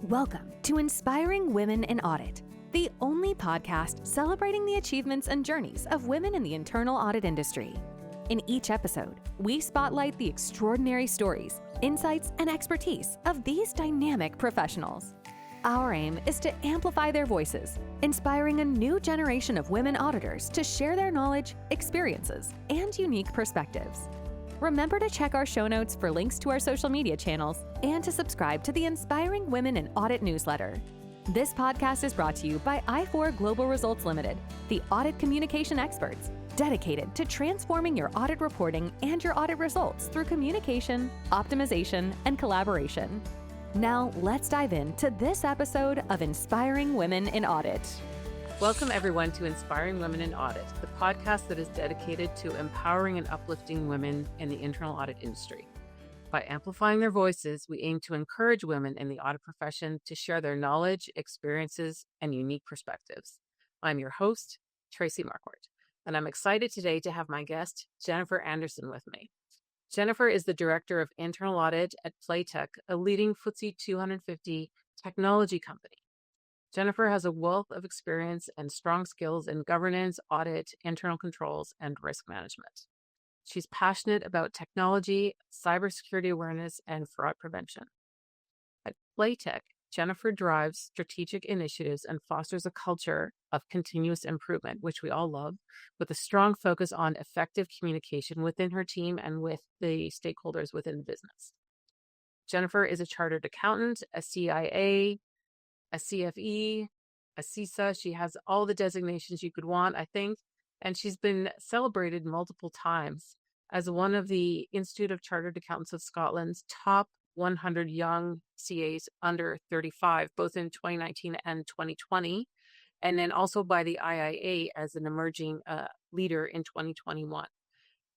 Welcome to Inspiring Women in Audit, the only podcast celebrating the achievements and journeys of women in the internal audit industry. In each episode, we spotlight the extraordinary stories, insights, and expertise of these dynamic professionals. Our aim is to amplify their voices, inspiring a new generation of women auditors to share their knowledge, experiences, and unique perspectives. Remember to check our show notes for links to our social media channels and to subscribe to the Inspiring Women in Audit newsletter. This podcast is brought to you by I4 Global Results Limited, the audit communication experts, dedicated to transforming your audit reporting and your audit results through communication, optimization, and collaboration. Now, let's dive into this episode of Inspiring Women in Audit. Welcome, everyone, to Inspiring Women in Audit, the podcast that is dedicated to empowering and uplifting women in the internal audit industry. By amplifying their voices, we aim to encourage women in the audit profession to share their knowledge, experiences, and unique perspectives. I'm your host, Tracy Marquardt, and I'm excited today to have my guest, Jennifer Anderson, with me. Jennifer is the Director of Internal Audit at Playtech, a leading FTSE 250 technology company. Jennifer has a wealth of experience and strong skills in governance, audit, internal controls, and risk management. She's passionate about technology, cybersecurity awareness, and fraud prevention. At Playtech, Jennifer drives strategic initiatives and fosters a culture of continuous improvement, which we all love, with a strong focus on effective communication within her team and with the stakeholders within the business. Jennifer is a chartered accountant, a CIA, a CFE, a CISA. She has all the designations you could want, I think, and she's been celebrated multiple times as one of the Institute of Chartered Accountants of Scotland's top 100 young CAs under 35, both in 2019 and 2020, and then also by the IIA as an emerging leader in 2021.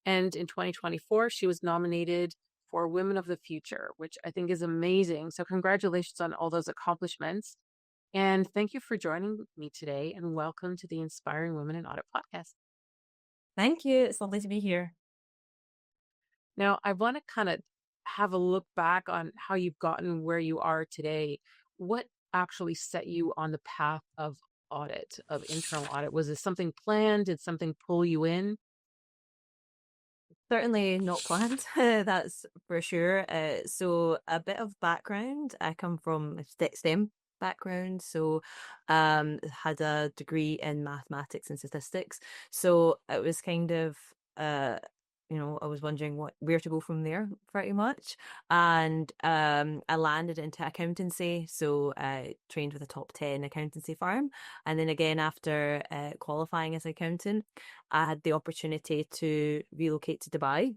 And in 2024, she was nominated for Women of the Future, which I think is amazing. So congratulations on all those accomplishments. And thank you for joining me today, and welcome to the Inspiring Women in Audit podcast. Thank you. It's lovely to be here. Now, I want to kind of have a look back on how you've gotten where you are today. What actually set you on the path of audit, of internal audit? Was this something planned? Did something pull you in? Certainly not planned, that's for sure. So a bit of background. I come from a STEM background, so had a degree in mathematics and statistics. So it was kind of I was wondering where to go from there, pretty much. And I landed into accountancy, so I trained with a top 10 accountancy firm. And then again, after qualifying as an accountant, I had the opportunity to relocate to Dubai.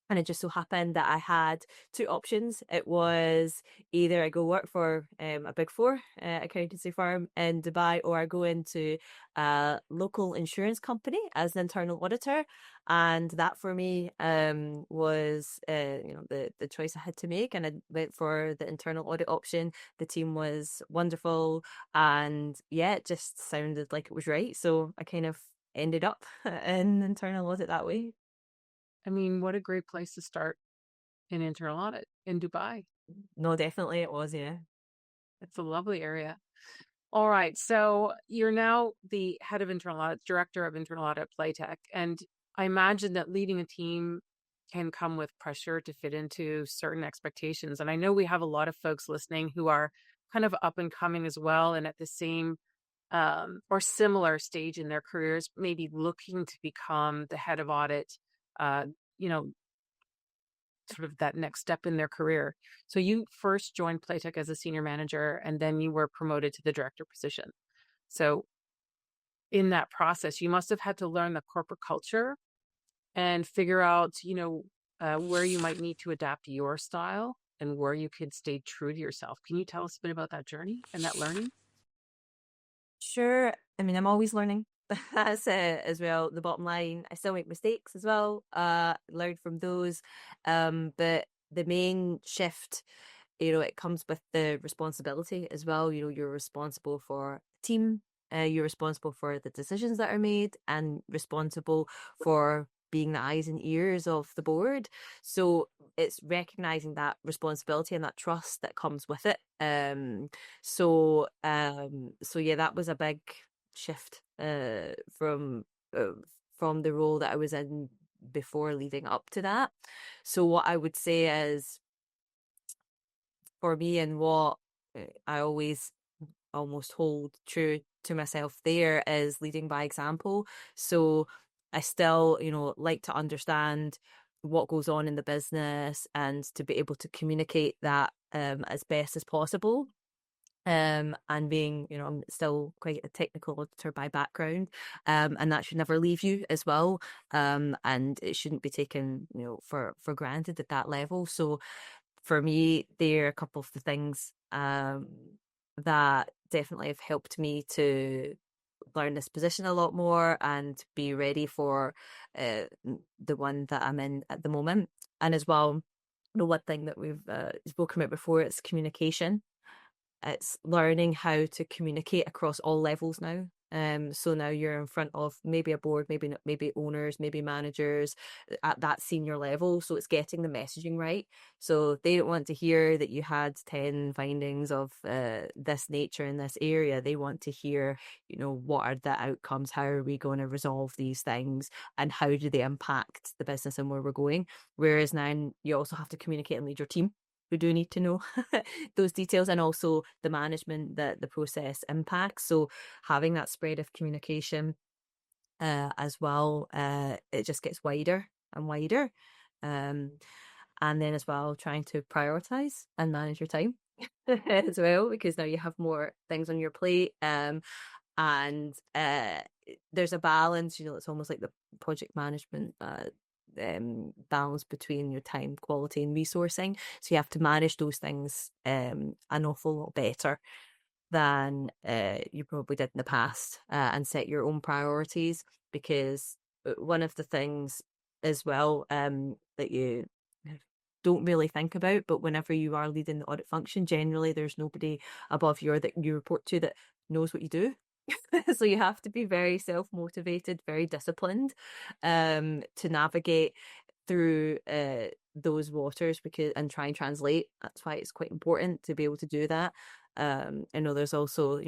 And it just so happened that I had two options. It was either I go work for a big four accountancy firm in Dubai, or I go into a local insurance company as an internal auditor. And that for me was the choice I had to make. And I went for the internal audit option. The team was wonderful. And yeah, it just sounded like it was right. So I kind of ended up in internal audit that way. I mean, what a great place to start in internal audit in Dubai. No, definitely it was, yeah. It's a lovely area. All right. So you're now the head of internal audit, director of internal audit at Playtech. And I imagine that leading a team can come with pressure to fit into certain expectations. And I know we have a lot of folks listening who are kind of up and coming as well, and at the same or similar stage in their careers, maybe looking to become the head of audit, sort of that next step in their career. So you first joined Playtech as a senior manager, and then you were promoted to the director position. So in that process, you must have had to learn the corporate culture and figure out, where you might need to adapt your style and where you could stay true to yourself. Can you tell us a bit about that journey and that learning? Sure. I mean, I'm always learning. That's it as well. The bottom line, I still make mistakes as well. Learn from those. But the main shift, it comes with the responsibility as well. You're responsible for the team. You're responsible for the decisions that are made and responsible for being the eyes and ears of the board. So it's recognizing that responsibility and that trust that comes with it. So yeah, that was a big shift from the role that I was in before leading up to that. So what I would say is, for me, and what I always almost hold true to myself there, is leading by example. So I still, like to understand what goes on in the business and to be able to communicate that as best as possible. And being, I'm still quite a technical auditor by background, and that should never leave you as well. And it shouldn't be taken, for granted at that level. So for me, there are a couple of the things that definitely have helped me to learn this position a lot more and be ready for the one that I'm in at the moment. And as well, the one thing that we've spoken about before, it's communication. It's learning how to communicate across all levels now. So now you're in front of maybe a board, maybe owners, maybe managers at that senior level. So it's getting the messaging right. So they don't want to hear that you had 10 findings of this nature in this area. They want to hear, what are the outcomes? How are we going to resolve these things? And how do they impact the business and where we're going? Whereas now you also have to communicate and lead your team, who do need to know those details, and also the management that the process impacts. So having that spread of communication as well, it just gets wider and wider. And then as well, trying to prioritize and manage your time as well, because now you have more things on your plate. And there's a balance, it's almost like the project management balance between your time, quality, and resourcing. So you have to manage those things an awful lot better than you probably did in the past, and set your own priorities, because one of the things as well that you don't really think about, but whenever you are leading the audit function, generally there's nobody above you or that you report to that knows what you do. So you have to be very self-motivated, very disciplined, to navigate through those waters, and try and translate. That's why it's quite important to be able to do that. I know there's also,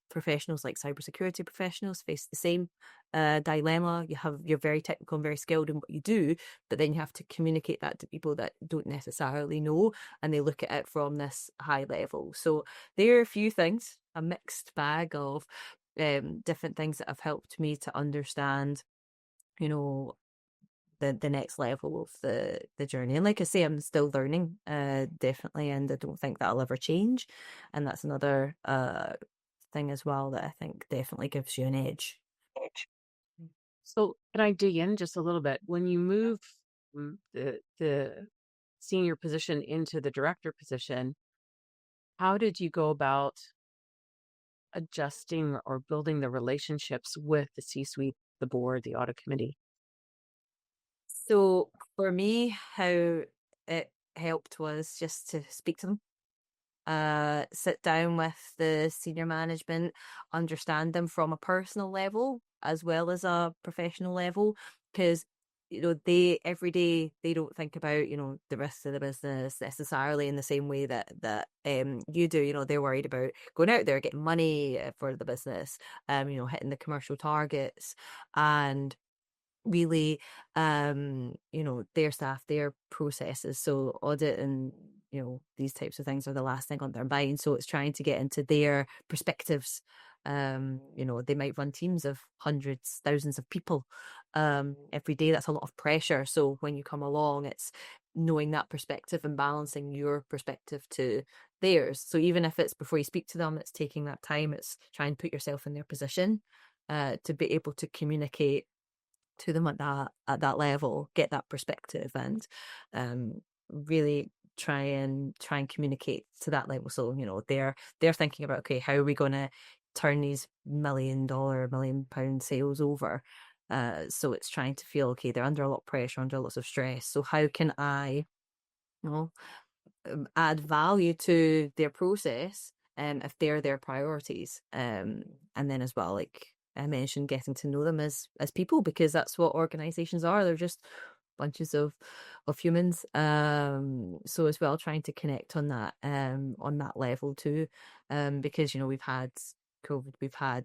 professionals like cybersecurity professionals face the same dilemma. You're very technical and very skilled in what you do, but then you have to communicate that to people that don't necessarily know, and they look at it from this high level. So there are a few things, a mixed bag of different things that have helped me to understand, the next level of the journey. And like I say, I'm still learning, definitely, and I don't think that'll ever change. And that's another thing as well that I think definitely gives you an edge. So can I dig in just a little bit? When you move from the senior position into the director position, how did you go about adjusting or building the relationships with the C-suite, the board, the audit committee? So for me, how it helped was just to speak to them, sit down with the senior management, understand them from a personal level as well as a professional level, because they every day they don't think about the risks of the business necessarily in the same way that you do. They're worried about going out there, getting money for the business, hitting the commercial targets, and really their staff, their processes. So audit and these types of things are the last thing on their mind. So it's trying to get into their perspectives. They might run teams of hundreds, thousands of people every day. That's a lot of pressure. So when you come along, it's knowing that perspective and balancing your perspective to theirs. So even if it's before you speak to them, it's taking that time, it's trying to put yourself in their position to be able to communicate to them at that level, get that perspective, and really try and communicate to that level. So they're thinking about, okay, how are we going to turn these $1 million, £1 million sales over? So it's trying to feel, okay, they're under a lot of pressure, under lots of stress. So how can I, add value to their process, if they're their priorities, and then as well, like I mentioned, getting to know them as people, because that's what organizations are. They're just bunches of humans. So as well, trying to connect on that level too, because we've had COVID, we've had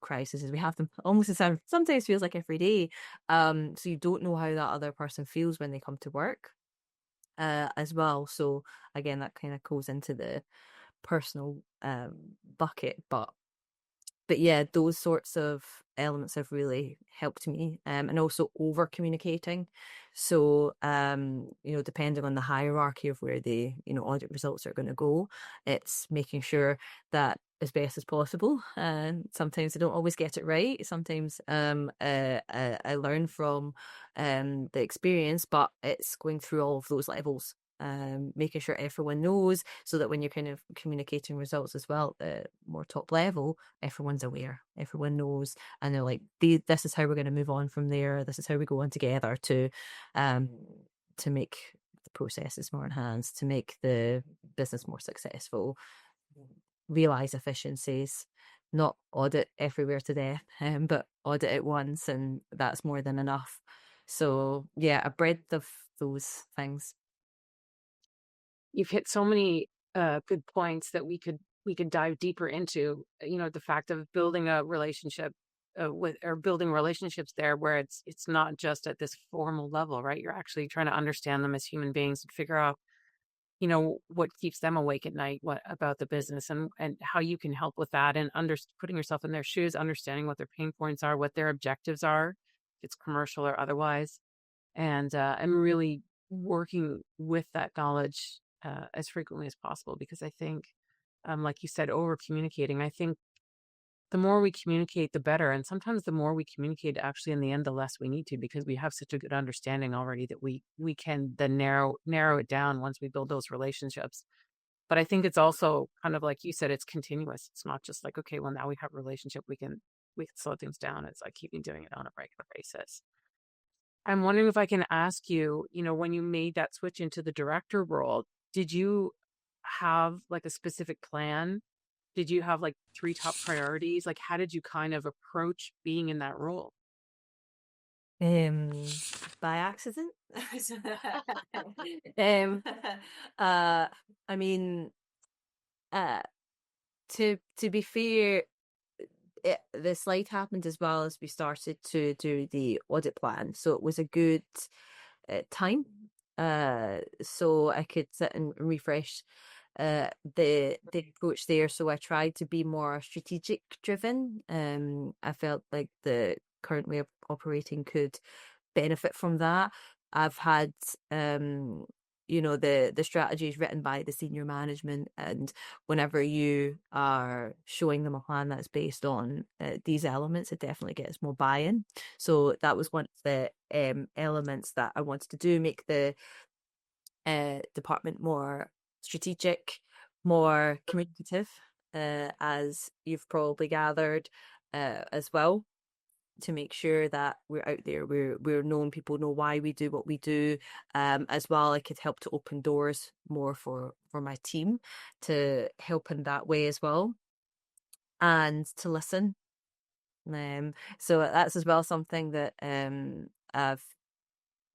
crises. We have them almost as sometimes feels like every day. So you don't know how that other person feels when they come to work, as well. So again, that kind of goes into the personal bucket, but yeah, those sorts of elements have really helped me, and also over communicating. So depending on the hierarchy of where the audit results are going to go, it's making sure that as best as possible, and sometimes I don't always get it right. Sometimes I learn from the experience, but it's going through all of those levels, making sure everyone knows, so that when you're kind of communicating results as well at the more top level, everyone's aware, everyone knows, and they're like, this is how we're going to move on from there. This is how we go on together to make the processes more enhanced, to make the business more successful, realize efficiencies, not audit everywhere to death, but audit it once, and that's more than enough. So yeah, a breadth of those things. You've hit so many good points that we could dive deeper into. The fact of building a relationship building relationships there, where it's not just at this formal level, right? You're actually trying to understand them as human beings and figure out what keeps them awake at night, what about the business, and how you can help with that, and putting yourself in their shoes, understanding what their pain points are, what their objectives are, if it's commercial or otherwise, and really working with that knowledge as frequently as possible. Because I think, like you said, over communicating, I think the more we communicate, the better. And sometimes the more we communicate, actually, in the end, the less we need to, because we have such a good understanding already that we can then narrow it down once we build those relationships. But I think it's also kind of like you said, it's continuous. It's not just like, okay, well, now we have a relationship, we can slow things down. It's like keeping doing it on a regular basis. I'm wondering if I can ask you, when you made that switch into the director role, did you have like a specific plan? Did you have like 3 top priorities? Like, how did you kind of approach being in that role? By accident. um I mean, to be fair, the slide happened as well as we started to do the audit plan, so it was a good time, so I could sit and refresh the approach there. So I tried to be more strategic driven. I felt like the current way of operating could benefit from that. I've had the strategy is written by the senior management, and whenever you are showing them a plan that's based on these elements, it definitely gets more buy-in. So that was one of the elements that I wanted to do, make the department more strategic, more communicative, as you've probably gathered, as well, to make sure that we're out there, we're known, people know why we do what we do. As well, it could help to open doors more for my team, to help in that way as well, and to listen. So that's as well something that I've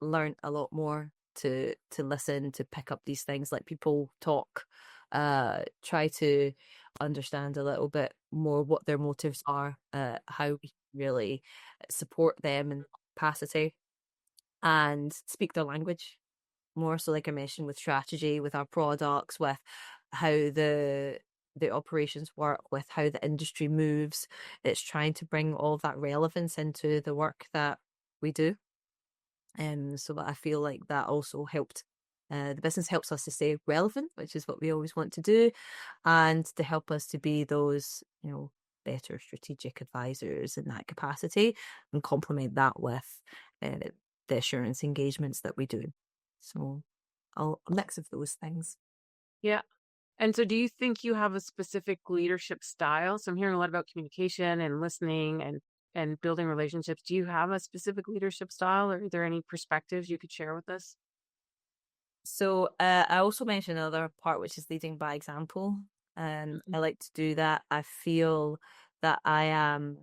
learned a lot more, to listen, to pick up these things, like people talk, try to understand a little bit more what their motives are, how we really support them in capacity, and speak their language more. So like I mentioned, with strategy, with our products, with how the operations work, with how the industry moves, it's trying to bring all of that relevance into the work that we do. So I feel like that also helped. The business helps us to stay relevant, which is what we always want to do, and to help us to be those, better strategic advisors in that capacity, and complement that with the assurance engagements that we do. So a mix of those things. Yeah. And so do you think you have a specific leadership style? So I'm hearing a lot about communication and listening and building relationships. Do you have a specific leadership style, or are there any perspectives you could share with us? So I also mentioned another part, which is leading by example. And I like to do that. I feel that I am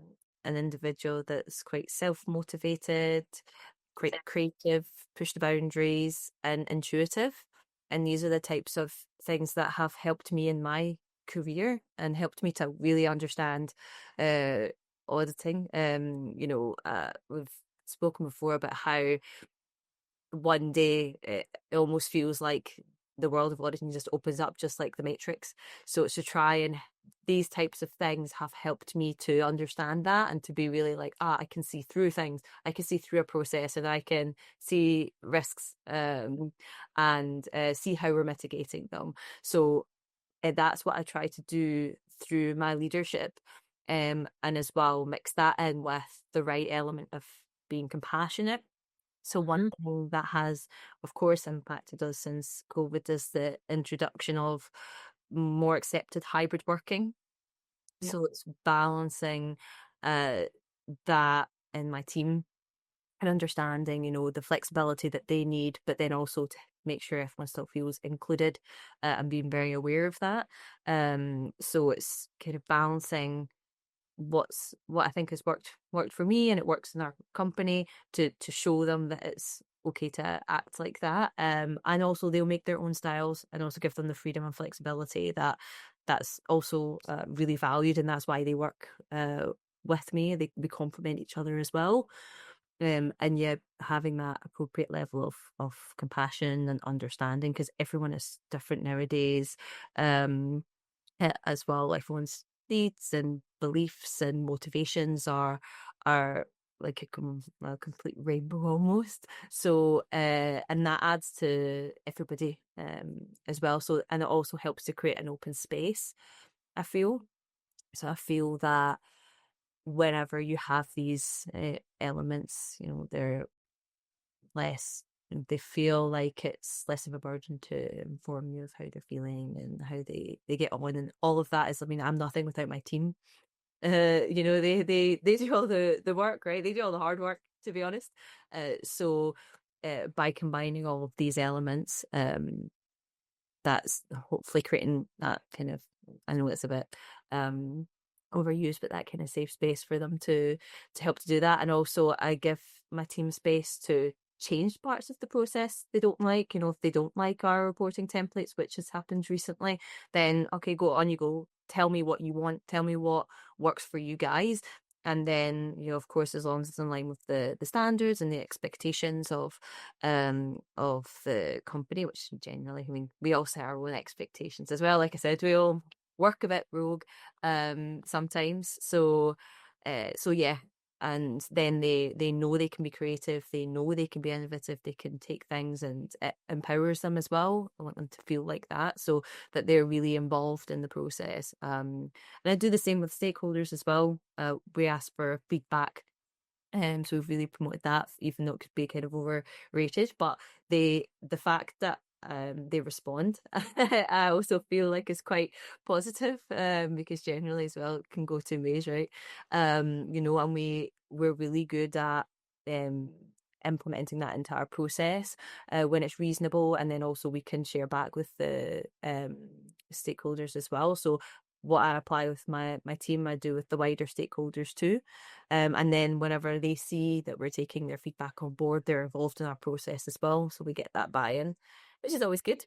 an individual that's quite self-motivated, quite creative, push the boundaries, and intuitive. And these are the types of things that have helped me in my career and helped me to really understand auditing. We've spoken before about how one day it almost feels like the world of auditing just opens up just like the Matrix. So it's to try and these types of things have helped me to understand that and to be really like, I can see through things. I can see through a process and I can see risks and see how we're mitigating them. So that's what I try to do through my leadership. And as well, mix that in with the right element of being compassionate. So one thing that has, of course, impacted us since COVID is the introduction of more accepted hybrid working. Yeah. So it's balancing that in my team and understanding, the flexibility that they need, but then also to make sure everyone still feels included and being very aware of that. So it's kind of balancing what I think has worked for me and it works in our company to show them that it's okay to act like that. And also they'll make their own styles and also give them the freedom and flexibility that's also really valued, and that's why they work with me. We complement each other as well. And yeah, having that appropriate level of compassion and understanding, because everyone is different nowadays. As well, everyone's needs and beliefs and motivations are like a complete rainbow almost. So and that adds to everybody as well. So, and it also helps to create an open space, I feel. So I feel that whenever you have these elements, they're less, they feel like it's less of a burden to inform you of how they're feeling and how they get on, and all of that is, I mean, I'm nothing without my team. They do all the work, right? They do all the hard work, to be honest. So by combining all of these elements, that's hopefully creating that kind of, I know it's a bit overused, but that kind of safe space for them to help to do that. And also I give my team space to change parts of the process they don't like. If they don't like our reporting templates, which has happened recently, then okay, go on, you go, tell me what you want, tell me what works for you guys. And then, of course, as long as it's in line with the standards and the expectations of the company, which generally, I mean, we all set our own expectations as well. Like I said, we all work a bit rogue sometimes. So yeah. And then they know they can be creative, they know they can be innovative, they can take things, and it empowers them as well. I want them to feel like that, so that they're really involved in the process. And I do the same with stakeholders as well. We ask for feedback. So we've really promoted that, even though it could be kind of overrated. But the fact that they respond, I also feel like is quite positive, because generally as well, it can go two ways, right? And we're really good at implementing that into our process when it's reasonable, and then also we can share back with the stakeholders as well. So what I apply with my team, I do with the wider stakeholders too. And then whenever they see that we're taking their feedback on board, they're involved in our process as well. So we get that buy-in, which is always good.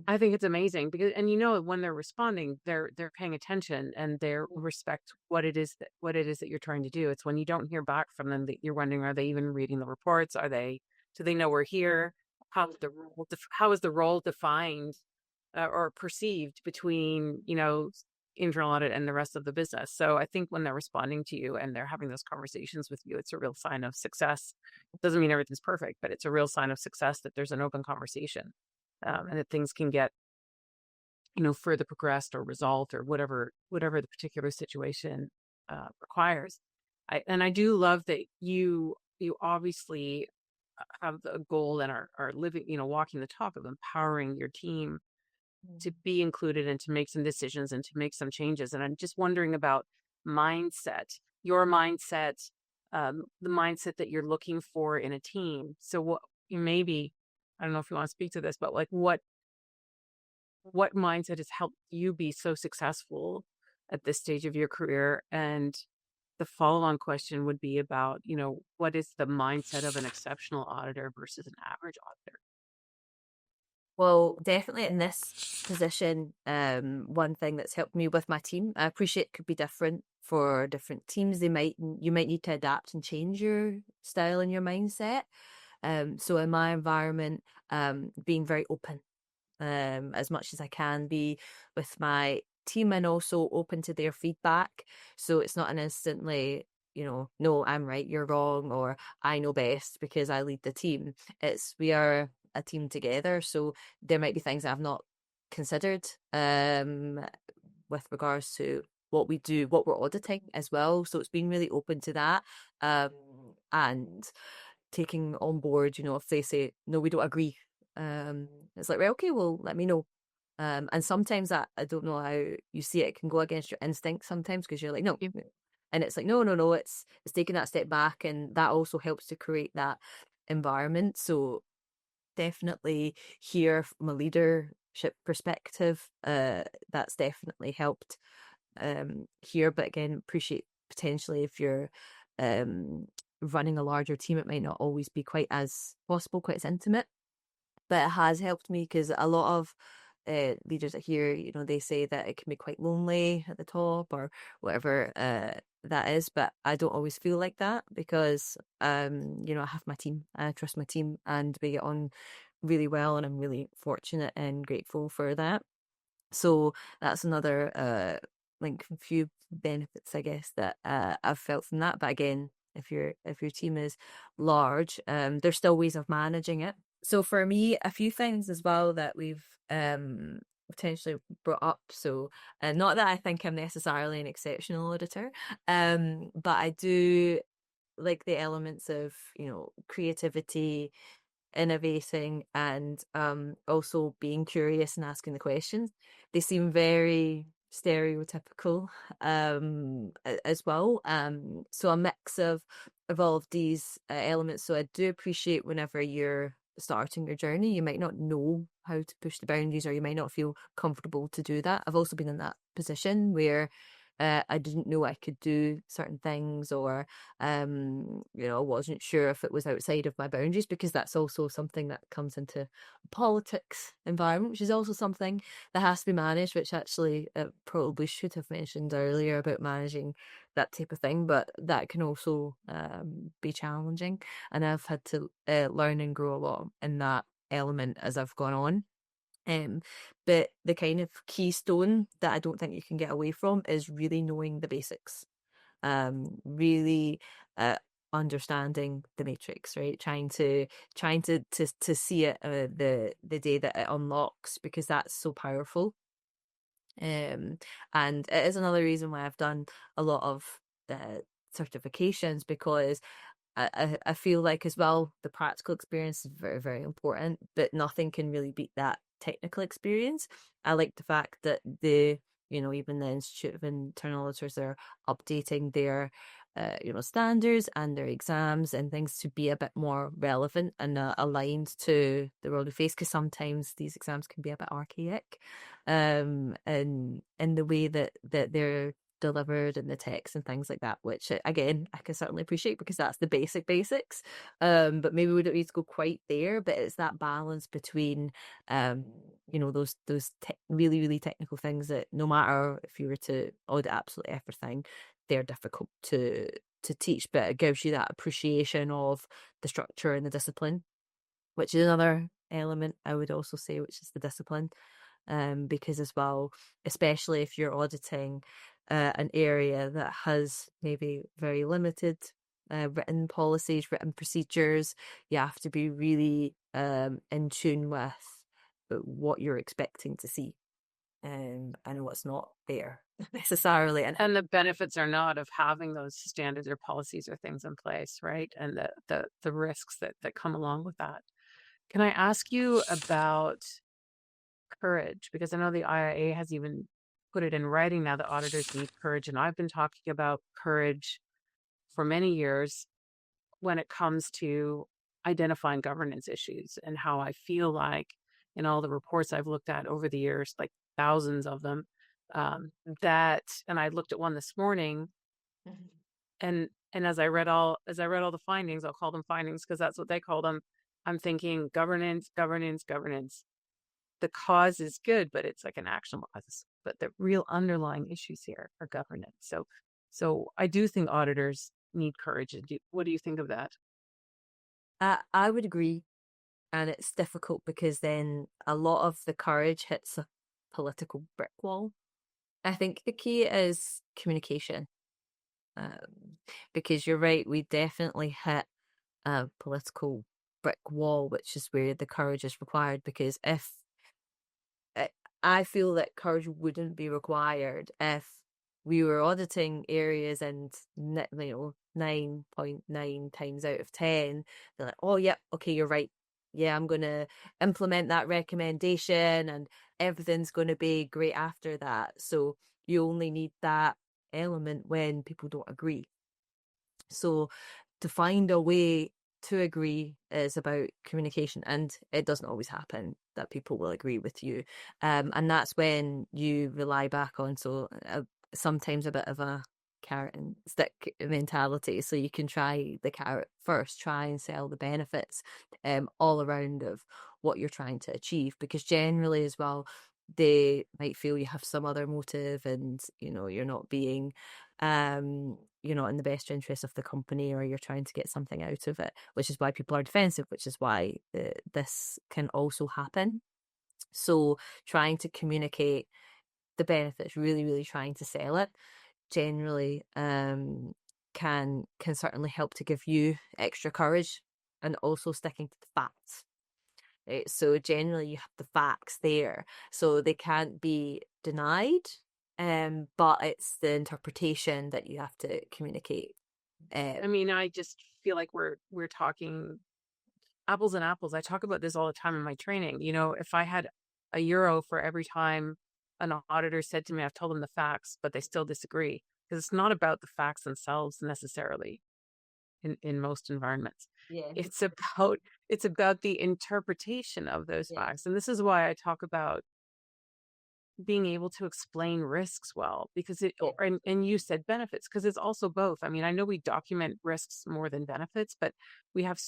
I think it's amazing because, and when they're responding, they're paying attention and they respect what it is that you're trying to do. It's when you don't hear back from them that you're wondering, are they even reading the reports? Do they know we're here? How is the role defined or perceived between, internal audit and the rest of the business? So I think when they're responding to you and they're having those conversations with you, it's a real sign of success. It doesn't mean everything's perfect, but it's a real sign of success that there's an open conversation. And that things can get, further progressed or resolved or whatever the particular situation requires. I do love that you obviously have a goal and are living, walking the talk of empowering your team to be included and to make some decisions and to make some changes. And I'm just wondering about mindset, your mindset, the mindset that you're looking for in a team. So what maybe, I don't know if you want to speak to this, but like what mindset has helped you be so successful at this stage of your career? And the follow-on question would be about, what is the mindset of an exceptional auditor versus an average auditor? Well, definitely in this position, one thing that's helped me with my team, I appreciate it could be different for different teams. You might need to adapt and change your style and your mindset. So in my environment, being very open, as much as I can be with my team, and also open to their feedback. So it's not an instantly, no, I'm right, you're wrong, or I know best because I lead the team. It's we are a team together. So there might be things I've not considered with regards to what we do, what we're auditing as well. So it's being really open to that. And taking on board, if they say, no, we don't agree. It's like, right, okay, well, let me know. And sometimes that, I don't know how you see it, can go against your instinct sometimes because you're like, no. And it's like, no, it's taking that step back. And that also helps to create that environment. So definitely here from a leadership perspective, that's definitely helped here. But again, appreciate potentially if you're running a larger team, it might not always be quite as quite as intimate, but it has helped me because a lot of leaders I hear, they say that it can be quite lonely at the top or whatever that is, but I don't always feel like that because I have my team, I trust my team, and we get on really well, and I'm really fortunate and grateful for that. So that's another like few benefits, I guess, that I've felt from that. But again, if your team is large, there's still ways of managing it. So for me, a few things as well that we've potentially brought up. So not that I think I'm necessarily an exceptional auditor, but I do like the elements of, creativity, innovating, and also being curious and asking the questions. They seem very stereotypical as well. So a mix of all of these elements. So I do appreciate whenever you're starting your journey, you might not know how to push the boundaries, or you might not feel comfortable to do that. I've also been in that position where I didn't know I could do certain things, or I wasn't sure if it was outside of my boundaries, because that's also something that comes into politics environment, which is also something that has to be managed, which actually probably should have mentioned earlier about managing that type of thing, but that can also be challenging, and I've had to learn and grow a lot in that element as I've gone on. But the kind of keystone that I don't think you can get away from is really knowing the basics. Really understanding the matrix, right? Trying to see it the day that it unlocks, because that's so powerful. And it is another reason why I've done a lot of certifications, because I feel like as well the practical experience is very, very important, but nothing can really beat that technical experience. I like the fact that even the Institute of Internal Auditors are updating their standards and their exams and things to be a bit more relevant and aligned to the world we face, because sometimes these exams can be a bit archaic and in the way that they're delivered and the text and things like that, which again I can certainly appreciate because that's the basics, but maybe we don't need to go quite there. But it's that balance between those really, really technical things that no matter if you were to audit absolutely everything, they're difficult to teach, but it gives you that appreciation of the structure and the discipline, which is another element I would also say, which is the discipline. Because as well, especially if you're auditing an area that has maybe very limited written policies, written procedures, you have to be really in tune with what you're expecting to see and what's not there necessarily. And the benefits are not of having those standards or policies or things in place, right? And the risks that come along with that. Can I ask you about courage? Because I know the IIA has even put it in writing now that auditors need courage. And I've been talking about courage for many years when it comes to identifying governance issues, and how I feel like in all the reports I've looked at over the years, like thousands of them, that, and I looked at one this morning, and as I read all the findings, I'll call them findings because that's what they call them. I'm thinking governance, governance, governance. The cause is good, but it's like an action cause. But the real underlying issues here are governance. So I do think auditors need courage. What do you think of that? I would agree. And it's difficult because then a lot of the courage hits a political brick wall. I think the key is communication. Because you're right, we definitely hit a political brick wall, which is where the courage is required. Because if I feel that courage wouldn't be required if we were auditing areas and 9.9 times out of 10, they're like, oh, yep, okay, you're right. Yeah, I'm going to implement that recommendation and everything's going to be great after that. So you only need that element when people don't agree. So to find a way to agree is about communication, and it doesn't always happen that people will agree with you. And that's when you rely back on sometimes a bit of a carrot and stick mentality. So you can try the carrot first, try and sell the benefits all around of what you're trying to achieve, because generally as well, they might feel you have some other motive and you're not being you're not in the best interest of the company, or you're trying to get something out of it, which is why people are defensive, which is why this can also happen. So trying to communicate the benefits, really, really trying to sell it, generally can certainly help to give you extra courage, and also sticking to the facts. Right? So generally you have the facts there, so they can't be denied, but it's the interpretation that you have to communicate. I mean, I just feel like we're talking apples and apples. I talk about this all the time in my training. If I had €1 for every time an auditor said to me, I've told them the facts, but they still disagree, because it's not about the facts themselves necessarily in most environments. Yeah. It's about the interpretation of those Yeah. facts. And this is why I talk about being able to explain risks well, because Yeah. and you said benefits, because it's also both. I mean, I know we document risks more than benefits, but we have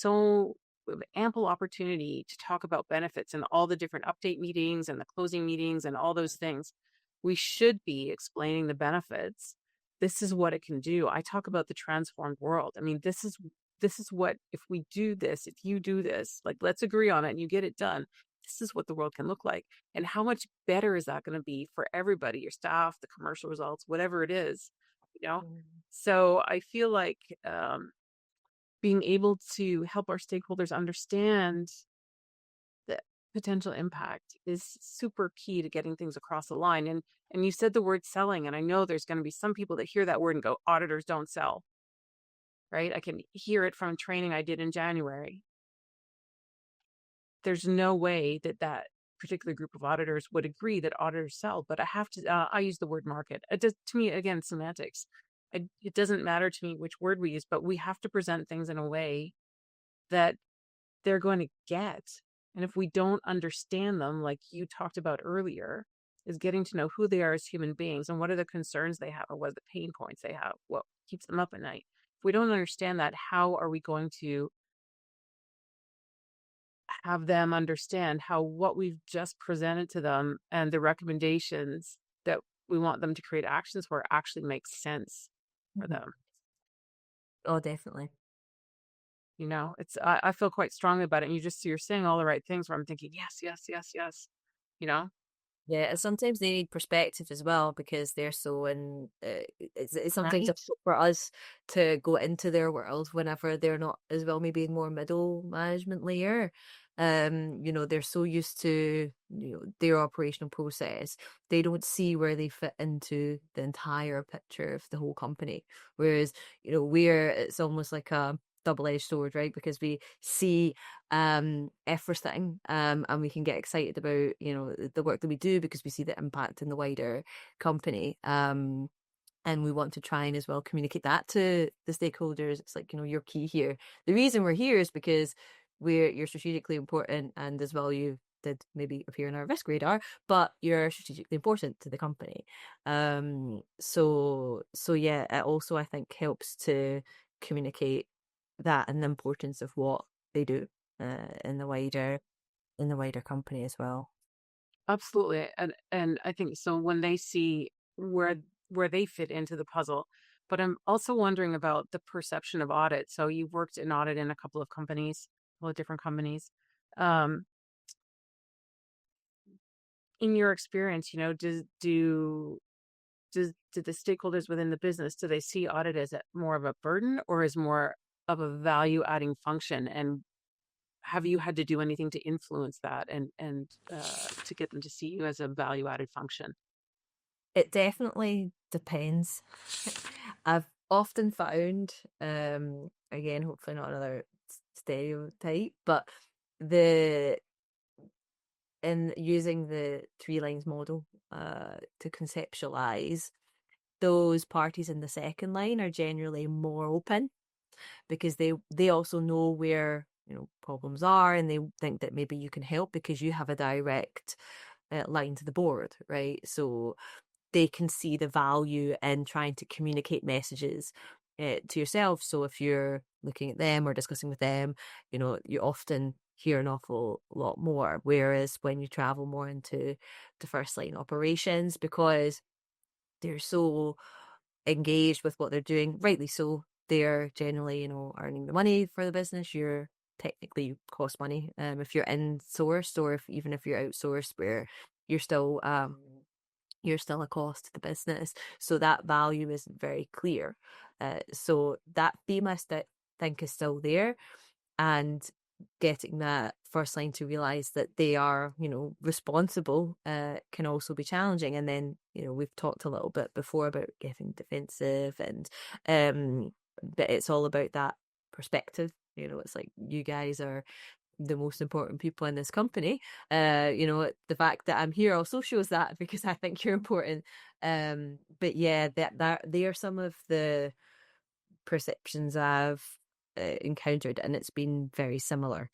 ample opportunity to talk about benefits and all the different update meetings and the closing meetings and all those things. We should be explaining the benefits. This is what it can do. I talk about the transformed world. I mean, this is what, if we do this, if you do this, like, let's agree on it and you get it done, this is what the world can look like. And how much better is that going to be for everybody, your staff, the commercial results, whatever it is, So I feel like being able to help our stakeholders understand the potential impact is super key to getting things across the line. And you said the word selling, and I know there's going to be some people that hear that word and go, auditors don't sell, right? I can hear it from training I did in January. There's no way that particular group of auditors would agree that auditors sell, but I use the word market. It does, to me, again, semantics. It doesn't matter to me which word we use, but we have to present things in a way that they're going to get. And if we don't understand them, like you talked about earlier, is getting to know who they are as human beings and what are the concerns they have, or what are the pain points they have, what keeps them up at night. If we don't understand that, how are we going to have them understand how what we've just presented to them and the recommendations that we want them to create actions for actually makes sense for them? Oh, definitely. I feel quite strongly about it. And you're saying all the right things where I'm thinking, yes, yes, yes, yes, you know? Yeah, and sometimes they need perspective as well, because they're so in. It's sometimes Right. difficult for us to go into their world whenever they're not as well, maybe in more middle management layer. They're so used to their operational process, they don't see where they fit into the entire picture of the whole company. Whereas it's almost like a double-edged sword, right? Because we see everything, and we can get excited about the work that we do because we see the impact in the wider company, and we want to try and as well communicate that to the stakeholders. It's like, you're key here. The reason we're here is because you're strategically important, and as well did maybe appear on our risk radar, but you're strategically important to the company. So yeah, it also, I think, helps to communicate that and the importance of what they do in the wider company as well. Absolutely. And I think so when they see where they fit into the puzzle. But I'm also wondering about the perception of audit. So you've worked in audit in a couple of companies, a couple of different companies. Um, in your experience, do the stakeholders within the business, do they see audit as more of a burden or as more of a value adding function? And have you had to do anything to influence that and to get them to see you as a value added function? It definitely depends. I've often found, again, hopefully not another stereotype, but the in using the three lines model to conceptualize, those parties in the second line are generally more open because they also know where problems are, and they think that maybe you can help because you have a direct line to the board, right? So they can see the value in trying to communicate messages to yourself. So if you're looking at them or discussing with them, you often hear an awful lot more. Whereas when you travel more into the first line operations, because they're so engaged with what they're doing, rightly so, they're generally, earning the money for the business. You're technically cost money if you're in-sourced, or even if you're outsourced, where you're still you're still a cost to the business. So that value isn't very clear. So that theme, I think, is still there. And getting that first line to realize that they are, responsible, can also be challenging. And then, we've talked a little bit before about getting defensive, and but it's all about that perspective. It's like, you guys are the most important people in this company. The fact that I'm here also shows that, because I think you're important. But yeah, that they are some of the perceptions I've encountered, and it's been very similar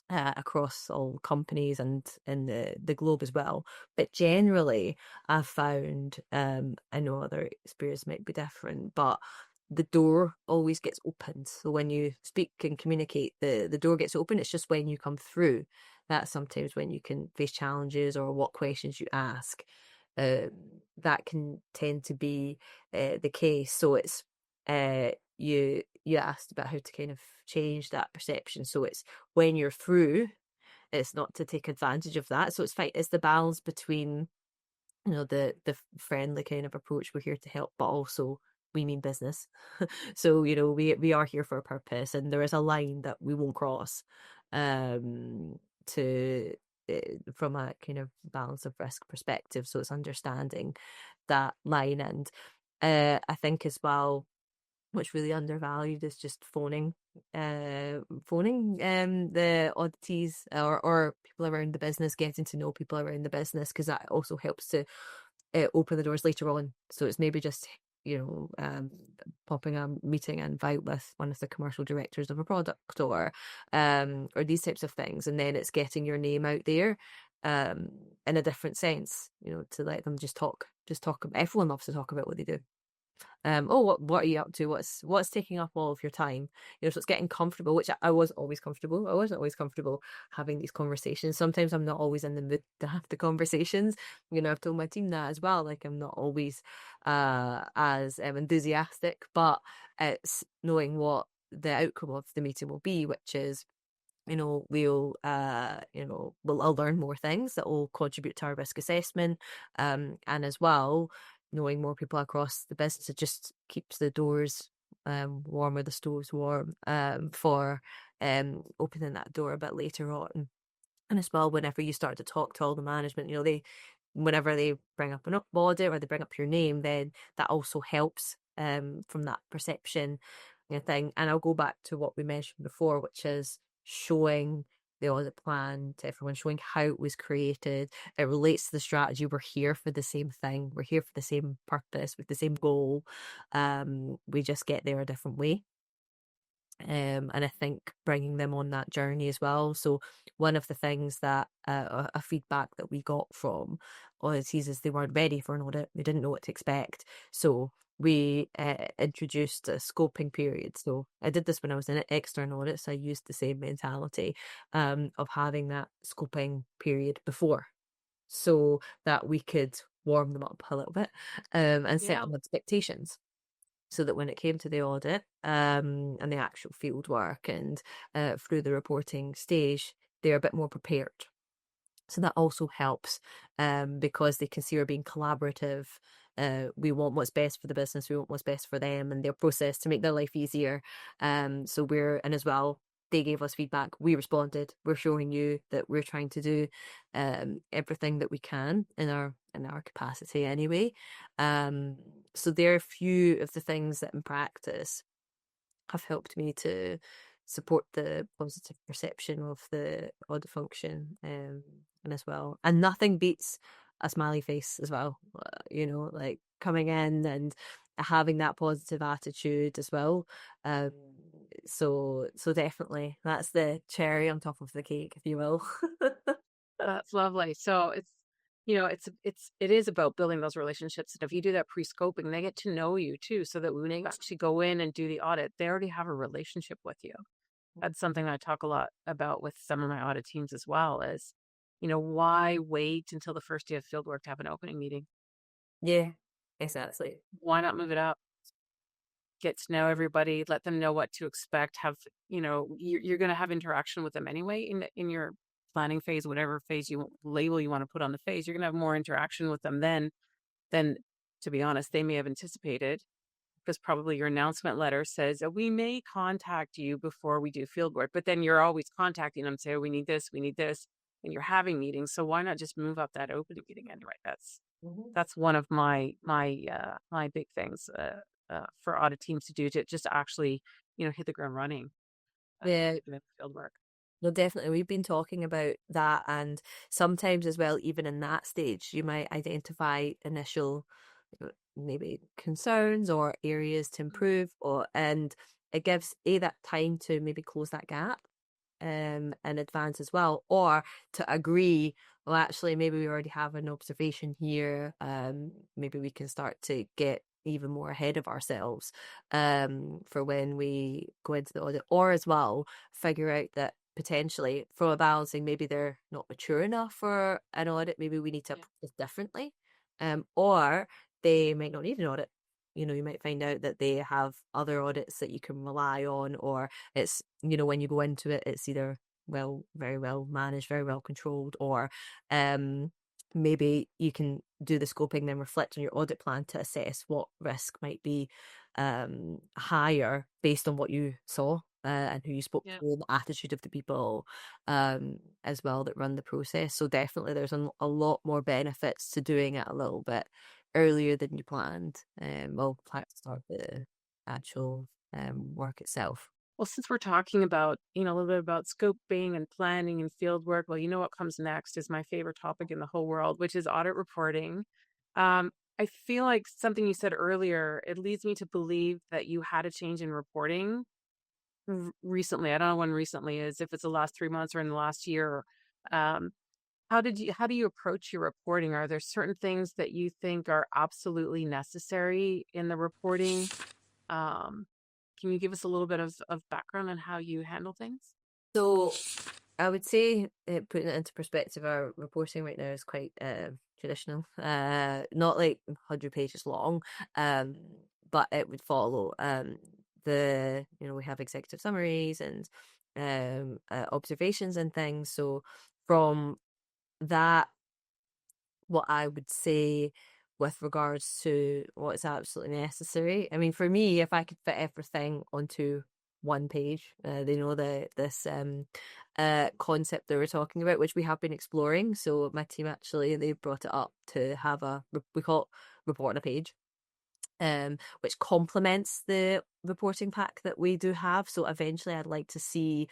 across all companies and in the globe as well. But generally, I've found, I know other experience might be different, but the door always gets opened. So when you speak and communicate, the door gets open. It's just when you come through that sometimes when you can face challenges, or what questions you ask, that can tend to be the case. So it's you asked about how to kind of change that perception. So it's when you're through, it's not to take advantage of that. So it's fine. It's the balance between, the friendly kind of approach, we're here to help, but also we mean business. So, we are here for a purpose, and there is a line that we won't cross, to from a kind of balance of risk perspective. So it's understanding that line. And I think as well, what's really undervalued is just phoning the oddities, or people around the business, getting to know people around the business, because that also helps to open the doors later on. So it's maybe just popping a meeting invite with one of the commercial directors of a product, or these types of things, and then it's getting your name out there in a different sense, to let them just talk. Everyone loves to talk about what they do. What are you up to? What's taking up all of your time? So it's getting comfortable, which I was always comfortable. I wasn't always comfortable having these conversations. Sometimes I'm not always in the mood to have the conversations. I've told my team that as well. Like, I'm not always as enthusiastic, but it's knowing what the outcome of the meeting will be, which is, I'll learn more things that will contribute to our risk assessment, and as well, knowing more people across the business, it just keeps the doors warm, or the stoves warm, for opening that door a bit later on. And as well, whenever you start to talk to all the management, whenever they bring up an audit, or they bring up your name, then that also helps from that perception thing. And I'll go back to what we mentioned before, which is showing the audit plan to everyone, showing how it was created. It relates to the strategy. We're here for the same thing. We're here for the same purpose, with the same goal. We just get there a different way. And I think bringing them on that journey as well. So one of the things that a feedback that we got from auditees is they weren't ready for an audit. They didn't know what to expect. So we introduced a scoping period. So I did this when I was in external audit. So I used the same mentality of having that scoping period before, so that we could warm them up a little bit and set Yeah. them expectations, so that when it came to the audit and the actual field work and through the reporting stage, they're a bit more prepared. So that also helps because they can see we're being collaborative. We want what's best for the business. We want what's best for them and their process to make their life easier. And as well, they gave us feedback. We responded. We're showing you that we're trying to do everything that we can in our capacity anyway. So there are a few of the things that in practice have helped me to support the positive perception of the audit function, and as well. And nothing beats a smiley face as well, like coming in and having that positive attitude as well. So definitely that's the cherry on top of the cake, if you will. That's lovely. So it is about building those relationships. And if you do that pre-scoping, they get to know you too, so that when they actually go in and do the audit, they already have a relationship with you. That's something I talk a lot about with some of my audit teams as well, is, why wait until the first day of fieldwork to have an opening meeting? Yeah, exactly. Why not move it up? Get to know everybody, let them know what to expect. You're going to have interaction with them anyway in your planning phase, whatever phase label you want to put on the phase. You're going to have more interaction with them than, to be honest, they may have anticipated, because probably your announcement letter says, we may contact you before we do field work, but then you're always contacting them, say, oh, we need this, and you're having meetings. So why not just move up that opening meeting anyway? That's one of my big things for audit teams to do, to just actually, hit the ground running. Yeah. Field work. No, definitely. We've been talking about that. And sometimes as well, even in that stage, you might identify initial maybe concerns or areas to improve, and it gives that time to maybe close that gap in advance as well, or to agree, well, actually, maybe we already have an observation here. Maybe we can start to get even more ahead of ourselves for when we go into the audit, or as well figure out that potentially from a balancing, maybe they're not mature enough for an audit, maybe we need to approach this differently, or they might not need an audit. You might find out that they have other audits that you can rely on, or it's, when you go into it, it's either very well managed, very well controlled, or maybe you can do the scoping, then reflect on your audit plan to assess what risk might be higher based on what you saw and who you spoke to, and the attitude of the people as well that run the process. So definitely there's a lot more benefits to doing it a little bit earlier than you planned. Start the actual work itself. Well, since we're talking about, a little bit about scoping and planning and field work, well, what comes next is my favorite topic in the whole world, which is audit reporting. I feel like something you said earlier, it leads me to believe that you had a change in reporting recently. I don't know when recently is, if it's the last 3 months or in the last year. How do you approach your reporting? Are there certain things that you think are absolutely necessary in the reporting? Can you give us a little bit of background on how you handle things? So I would say, putting it into perspective, our reporting right now is quite traditional, not like 100 pages long, but it would follow we have executive summaries and observations and things. So from that, what I would say with regards to what's absolutely necessary, I mean, for me, if I could fit everything onto one page, this concept that we're talking about, which we have been exploring. So my team actually, they brought it up to have we call it report on a page, which complements the reporting pack that we do have. So eventually I'd like to see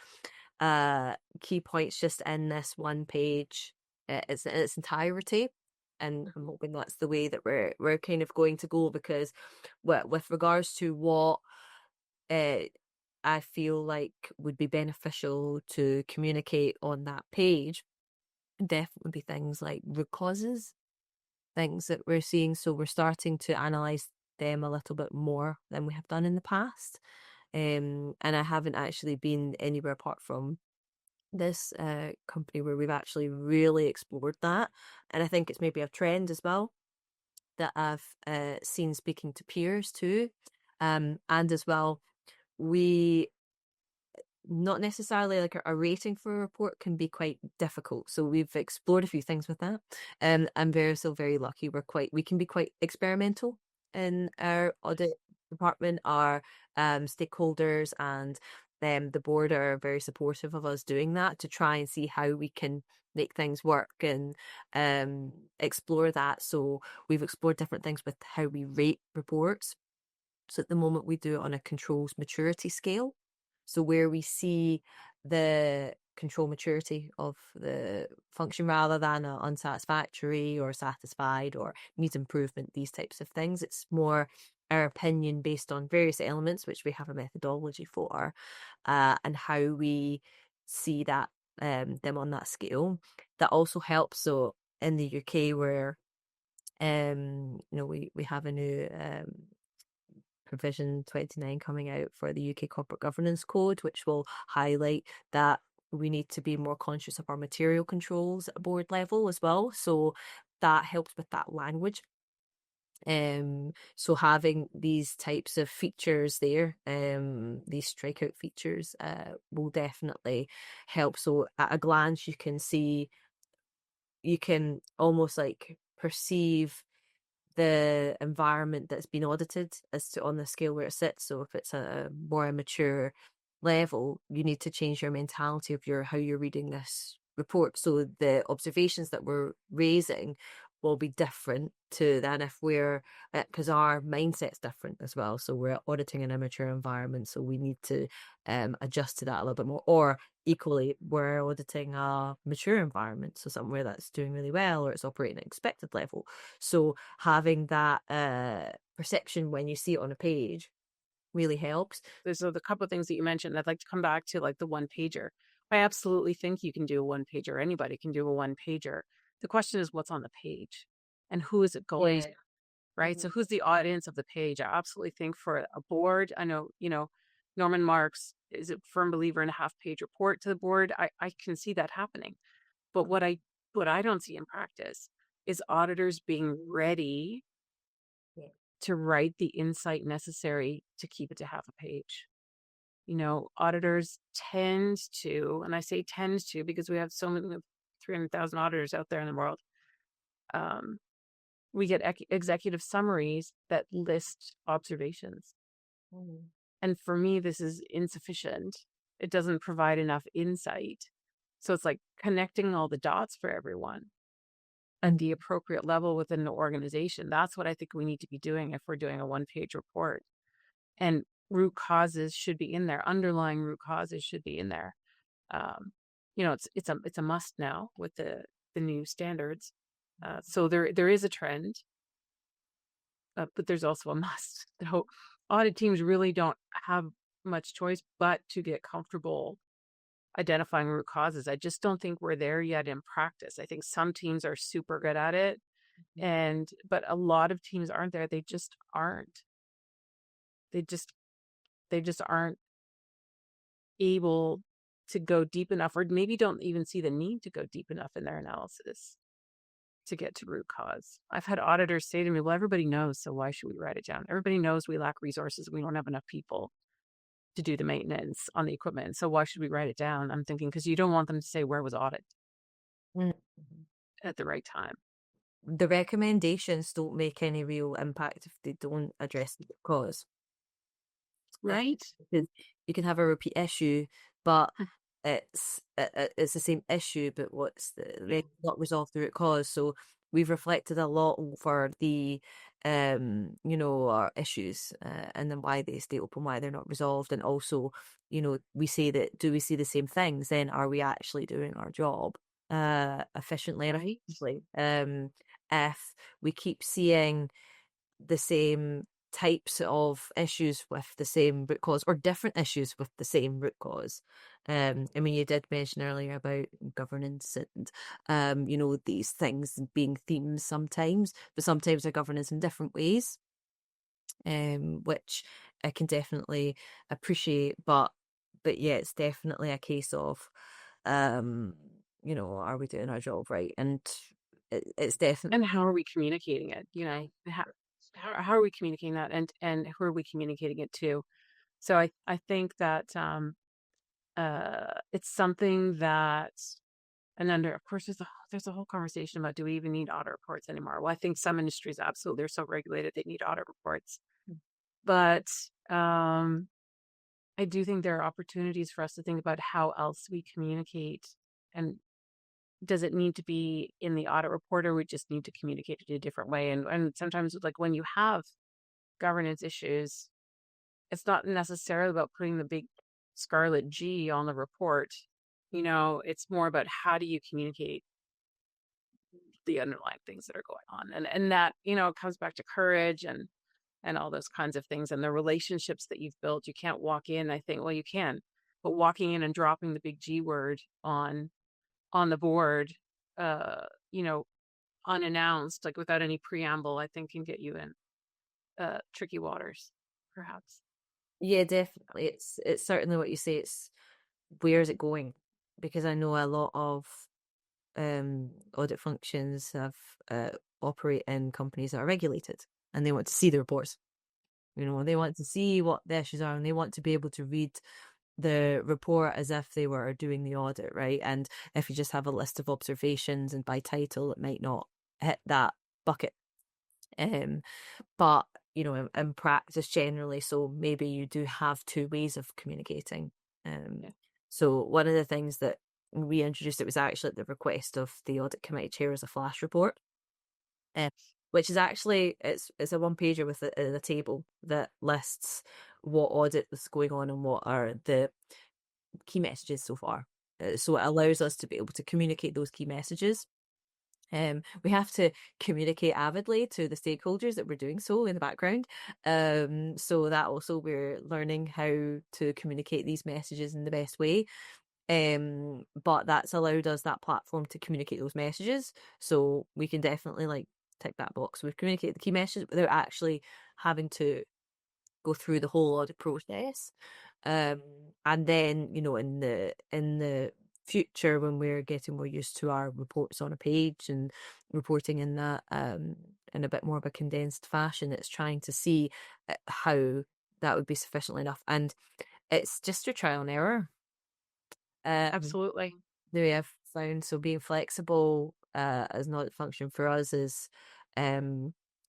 key points just in this one page in its entirety. And I'm hoping that's the way that we're kind of going to go, because with regards to what I feel like would be beneficial to communicate on that page definitely be things like root causes, things that we're seeing. So we're starting to analyze them a little bit more than we have done in the past. And I haven't actually been anywhere apart from this company where we've actually really explored that. And I think it's maybe a trend as well that I've seen speaking to peers too. And as well, we not necessarily like a rating for a report can be quite difficult. So we've explored a few things with that. I'm still very lucky. We can be quite experimental in our audit department. Our stakeholders and the board are very supportive of us doing that to try and see how we can make things work and explore that. So we've explored different things with how we rate reports. So at the moment we do it on a controls maturity scale. So where we see the control maturity of the function rather than a unsatisfactory or satisfied or needs improvement, these types of things. It's more our opinion based on various elements, which we have a methodology for, and how we see that them on that scale. That also helps. So in the UK, where we have a new provision 29 coming out for the UK Corporate Governance Code, which will highlight that we need to be more conscious of our material controls at board level as well. So that helps with that language. So having these types of features there, these strikeout features, will definitely help. So at a glance, you can almost like perceive the environment that's been audited as to on the scale where it sits. So if it's a more mature level, you need to change your mentality of how you're reading this report. So the observations that we're raising will be different to than if we're because our mindset's different as well. So we're auditing an immature environment, so we need to adjust to that a little bit more. Or equally, we're auditing a mature environment, so somewhere that's doing really well or it's operating at expected level. So having that perception when you see it on a page really helps. There's a couple of things that you mentioned. I'd like to come back to like the one pager. I absolutely think you can do a one pager. Anybody can do a one pager. The question is what's on the page and who is it going to, right? Mhm. So who's the audience of the page? I absolutely think for a board, I know, Norman Marks is a firm believer in a half-page report to the board. I can see that happening. But what I don't see in practice is auditors being ready Yeah. to write the insight necessary to keep it to half a page. Auditors tend to, and I say tend to because we have so many 300,000 auditors out there in the world. We get executive summaries that list observations. Mhm. And for me, this is insufficient. It doesn't provide enough insight. So it's like connecting all the dots for everyone at the appropriate level within the organization. That's what I think we need to be doing if we're doing a one-page report. And root causes should be in there. Underlying root causes should be in there. It's a must now with the new standards. So there is a trend, but there's also a must. So audit teams really don't have much choice but to get comfortable identifying root causes. I just don't think we're there yet in practice. I think some teams are super good at it, but a lot of teams aren't there. They just aren't. They just aren't able to go deep enough, or maybe don't even see the need to go deep enough in their analysis to get to root cause. I've had auditors say to me, well, everybody knows, so why should we write it down? Everybody knows we lack resources. We don't have enough people to do the maintenance on the equipment. So why should we write it down? I'm thinking, because you don't want them to say, where was audit Mhm. at the right time? The recommendations don't make any real impact if they don't address the cause. Right. Because you can have a repeat issue, but it's the same issue, but not resolved the root cause. So we've reflected a lot for the our issues and then why they stay open, why they're not resolved, and also we say that do we see the same things? Then are we actually doing our job efficiently and Right. effectively? If we keep seeing the same types of issues with the same root cause, or different issues with the same root cause. I mean, you did mention earlier about governance and, these things being themes sometimes, but sometimes they're governance in different ways, which I can definitely appreciate. But yeah, it's definitely a case of, are we doing our job right? And it's definitely. And how are we communicating it? How are we communicating that, and who are we communicating it to? So I think that it's something that, and then of course there's a whole conversation about, do we even need audit reports anymore? Well, I think some industries absolutely, they're so regulated they need audit reports, but I do think there are opportunities for us to think about how else we communicate, and does it need to be in the audit report, or we just need to communicate it in a different way? And sometimes, like, when you have governance issues, it's not necessarily about putting the big scarlet G on the report. It's more about how do you communicate the underlying things that are going on, and that comes back to courage and all those kinds of things, and the relationships that you've built. You can't walk in, I think, well, you can, but walking in and dropping the big G word on the board, uh, you know, unannounced, like without any preamble, I think can get you in tricky waters, perhaps. Yeah, definitely. It's certainly what you say. It's where is it going? Because I know a lot of audit functions have operate in companies that are regulated, and they want to see the reports. They want to see what the issues are, and they want to be able to read the report as if they were doing the audit, right? And if you just have a list of observations and by title, it might not hit that bucket. But in practice generally, so maybe you do have two ways of communicating. Yeah. So one of the things that we introduced, it was actually at the request of the audit committee chair, is a flash report, which is actually it's a one pager with a table that lists what audit is going on and what are the key messages so far. So it allows us to be able to communicate those key messages. We have to communicate avidly to the stakeholders that we're doing so in the background. So that also, we're learning how to communicate these messages in the best way. But that's allowed us that platform to communicate those messages. So we can definitely tick that box. We've communicated the key messages without actually having to go through the whole audit process. And then, in the future, when we're getting more used to our reports on a page and reporting in that in a bit more of a condensed fashion, it's trying to see how that would be sufficiently enough. And it's just a trial and error. Absolutely. The way I've found, so being flexible as an audit function for us is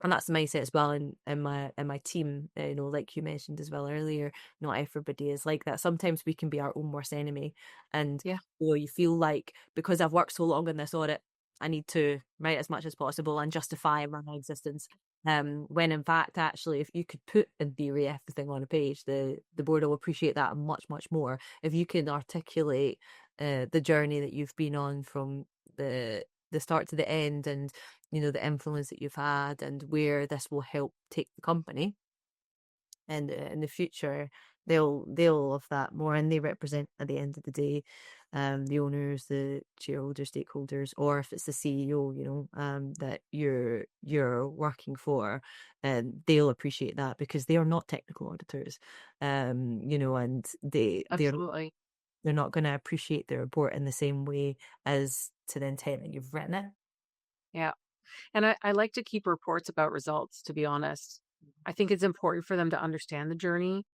and that's the mindset as well in my team. Like you mentioned as well earlier, not everybody is like that. Sometimes we can be our own worst enemy, and Yeah. you feel like, because I've worked so long in this audit, I need to write as much as possible and justify my existence. When in fact, actually, if you could put in theory everything on a page, the board will appreciate that much, much more. If you can articulate the journey that you've been on from the start to the end, and the influence that you've had, and where this will help take the company, and in the future, they'll love that more, and they represent, at the end of the day, the owners, the shareholders, stakeholders, or if it's the CEO, that you're working for, and they'll appreciate that, because they are not technical auditors, and Absolutely. they're not going to appreciate the report in the same way as to the intent that you've written it. Yeah. And I like to keep reports about results, to be honest. I think it's important for them to understand the journey,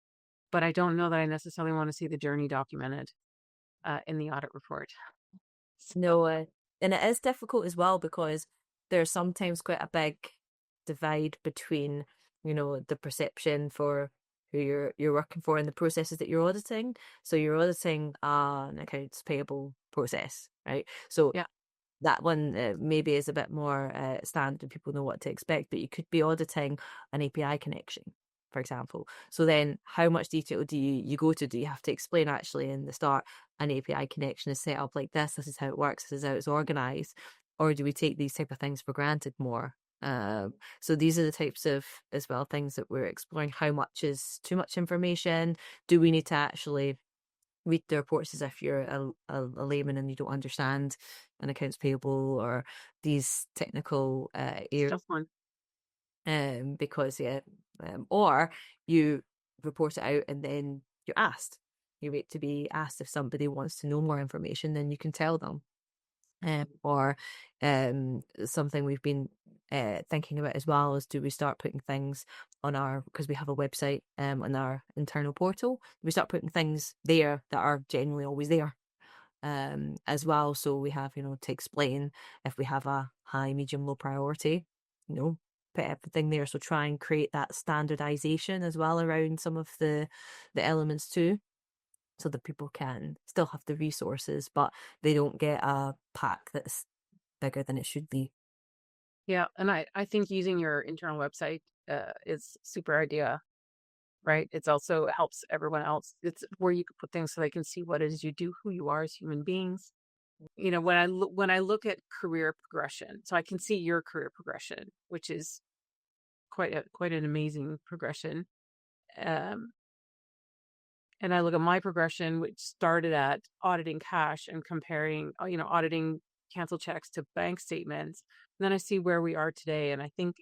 but I don't know that I necessarily want to see the journey documented in the audit report. No, and it is difficult as well, because there's sometimes quite a big divide between, the perception for who you're working for and the processes that you're auditing. So you're auditing an accounts payable process, right? So Yeah. that one maybe is a bit more standard, and people know what to expect, but you could be auditing an API connection, for example. So then how much detail do you go to? Do you have to explain, actually, in the start, an API connection is set up like this is how it works, this is how it's organized? Or do we take these type of things for granted more? So these are the types of, as well, things that we're exploring. How much is too much information? Do we need to actually read the reports as if you're a layman and you don't understand an accounts payable or these technical areas? Tough one. Because or you report it out and then you're asked. You wait to be asked. If somebody wants to know more information, then you can tell them. Or something we've been thinking about as well is, do we start putting things on our, because we have a website on our internal portal, we start putting things there that are generally always there as well. So we have, to explain if we have a high, medium, low priority, put everything there. So try and create that standardization as well around some of the elements too, so that people can still have the resources, but they don't get a pack that's bigger than it should be. Yeah, and I think using your internal website is super idea, right? It's also helps everyone else. It's where you can put things so they can see what it is you do, who you are as human beings. When I look at career progression, so I can see your career progression, which is quite an amazing progression. Um, and I look at my progression, which started at auditing cash and comparing, auditing cancel checks to bank statements. And then I see where we are today, and I think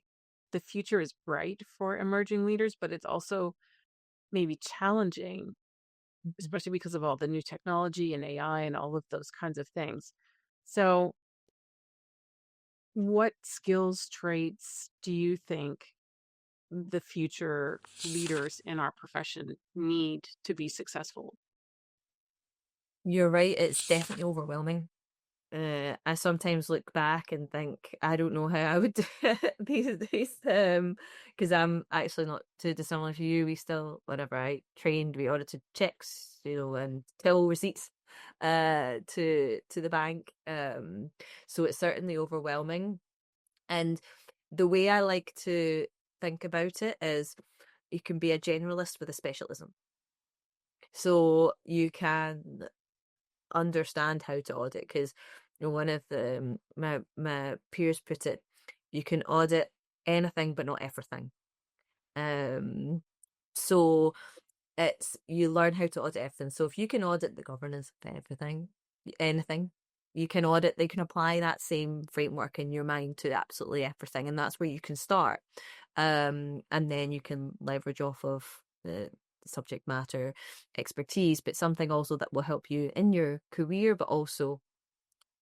the future is bright for emerging leaders, but it's also maybe challenging, especially because of all the new technology and AI and all of those kinds of things. So, what skills, traits do you think the future leaders in our profession need to be successful? You're right, it's definitely overwhelming. I sometimes look back and think, I don't know how I would do it these days. Because I'm actually not too dissimilar to you. We still, whenever I trained, we audited checks, and till receipts to the bank. So it's certainly overwhelming. And the way I like to think about it is, you can be a generalist with a specialism. So you can understand how to audit, because one of the my peers put it, you can audit anything but not everything. So it's, you learn how to audit everything. So if you can audit the governance of everything, anything, you can audit, they can apply that same framework in your mind to absolutely everything, and that's where you can start. And then you can leverage off of the subject matter expertise, but something also that will help you in your career, but also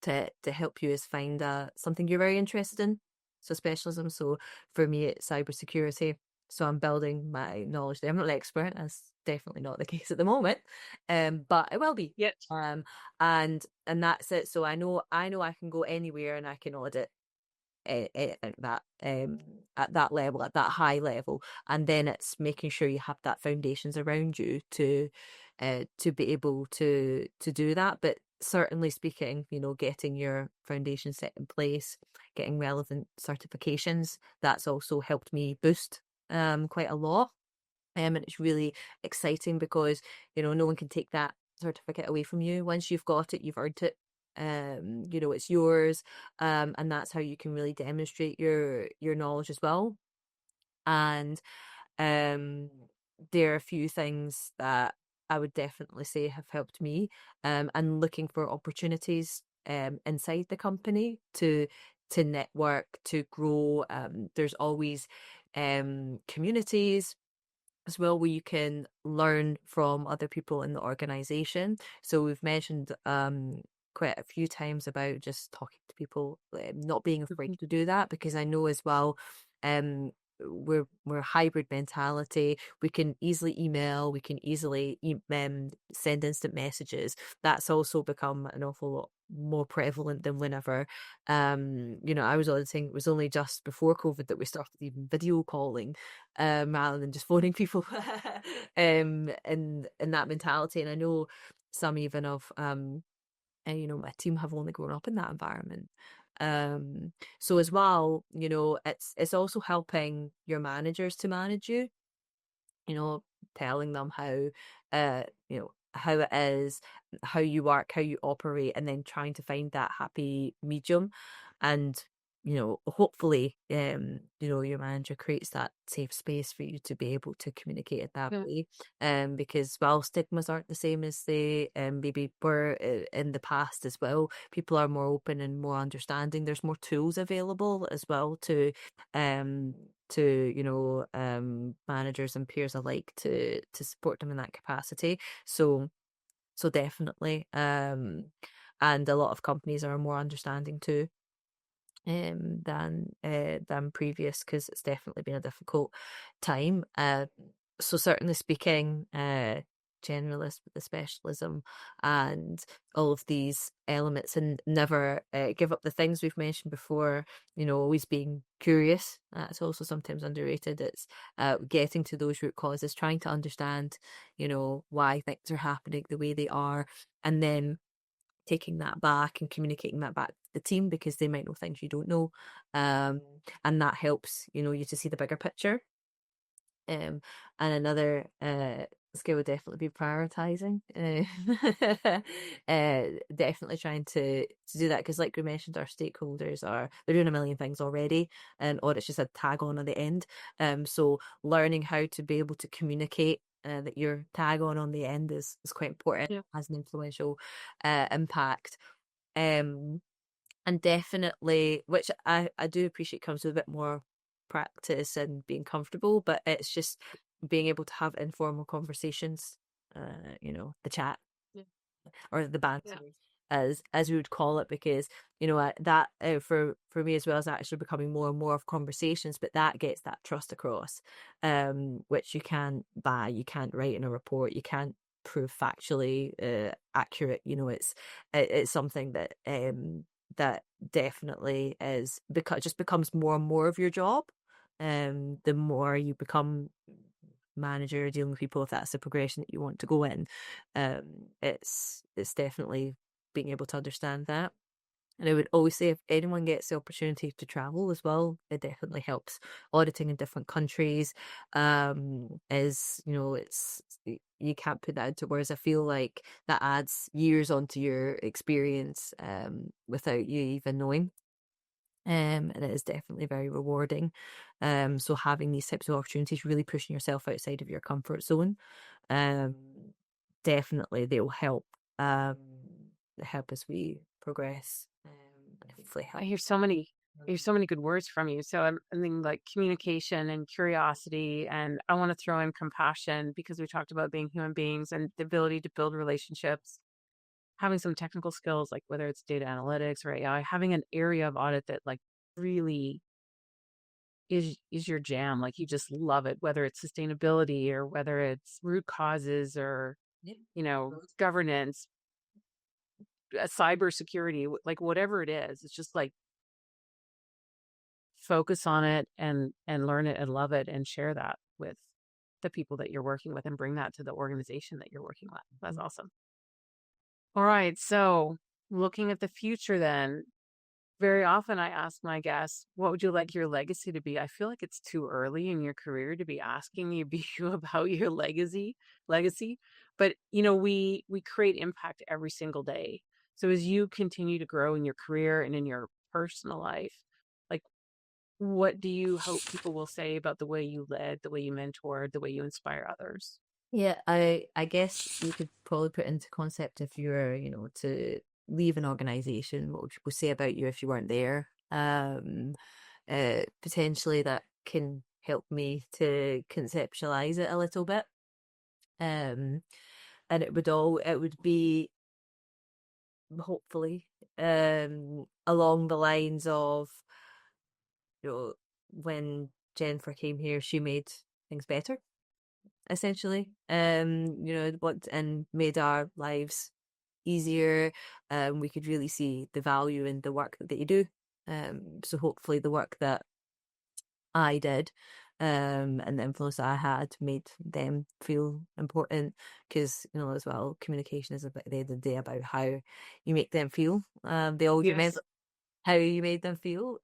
to help you is find something you're very interested in. So specialism. So for me, it's cybersecurity. So I'm building my knowledge there. I'm not an expert. That's definitely not the case at the moment, but it will be. Yet, And that's it. So I know I can go anywhere and I can audit at that level, at that high level, and then it's making sure you have that foundations around you to be able to do that. But certainly speaking, getting your foundation set in place, getting relevant certifications, that's also helped me boost quite a lot. And it's really exciting because no one can take that certificate away from you. Once you've got it, you've earned it. It's yours, and that's how you can really demonstrate your knowledge as well. And there are a few things that I would definitely say have helped me, and looking for opportunities inside the company to network, to grow. There's always communities as well where you can learn from other people in the organization. So we've mentioned quite a few times about just talking to people, not being afraid to do that, because I know as well, we're a hybrid mentality. We can easily email, we can easily send instant messages. That's also become an awful lot more prevalent than whenever I was auditing. It was only just before COVID that we started even video calling rather than just phoning people. In that mentality. And I know some even of my team have only grown up in that environment. So as well, it's also helping your managers to manage you, telling them how how it is, how you work, how you operate, and then trying to find that happy medium. And hopefully, your manager creates that safe space for you to be able to communicate it that Yeah. way. Because while stigmas aren't the same as they maybe were in the past as well, people are more open and more understanding. There's more tools available as well to managers and peers alike to support them in that capacity. So definitely, and a lot of companies are more understanding too, than previous, because it's definitely been a difficult time. So certainly speaking, generalist with the specialism and all of these elements, and never give up the things we've mentioned before. Always being curious. That's also sometimes underrated. It's getting to those root causes, trying to understand, why things are happening the way they are, and then taking that back and communicating that back to the team, because they might know things you don't know, and that helps you to see the bigger picture. And another skill would definitely be prioritizing. Definitely trying to do that, because like we mentioned, our stakeholders they're doing a million things already, and Audit's just a tag on at the end. So learning how to be able to communicate that your tag on the end is quite important. Yeah. Has an influential impact. And definitely, which I do appreciate, comes with a bit more practice and being comfortable, but it's just being able to have informal conversations, the chat Yeah. or the banter, Yeah. as we would call it, because that for me as well, is actually becoming more and more of conversations, but that gets that trust across, which you can't buy, you can't write in a report, you can't prove factually accurate. It's something that definitely just becomes more and more of your job. The more you become manager, dealing with people, if that's the progression that you want to go in, it's definitely being able to understand that. And I would always say, if anyone gets the opportunity to travel as well, it definitely helps. Auditing in different countries, it's you can't put that into words. I feel like that adds years onto your experience, without you even knowing. And it is definitely very rewarding. So having these types of opportunities, really pushing yourself outside of your comfort zone, um, definitely they'll help as we progress, and hopefully I help. hear so many good words from you. So I mean, like communication and curiosity, and I want to throw in compassion, because we talked about being human beings and the ability to build relationships, having some technical skills, like whether it's data analytics or AI, having an area of audit that like really is your jam, like you just love it, whether it's sustainability or whether it's root causes or Yep. governance, cybersecurity, like whatever it is, it's just like focus on it and learn it and love it and share that with the people that you're working with and bring that to the organization that you're working with. That's awesome. All right, so looking at the future then, very often I ask my guests, what would you like your legacy to be? I feel like it's too early in your career to be asking you about your legacy, but we create impact every single day. So as you continue to grow in your career and in your personal life, like what do you hope people will say about the way you led, the way you mentored, the way you inspire others? Yeah, I guess you could probably put into concept, if you were, to leave an organization, what would people say about you if you weren't there? Potentially that can help me to conceptualize it a little bit. And it would be, hopefully, along the lines of, when Jennifer came here, she made things better, essentially. What and made our lives easier. We could really see the value in the work that you do. So hopefully the work that I did, and the influence that I had, made them feel important, because as well, communication is, at the end of the day, about how you make them feel. They always Yes. remember how you made them feel.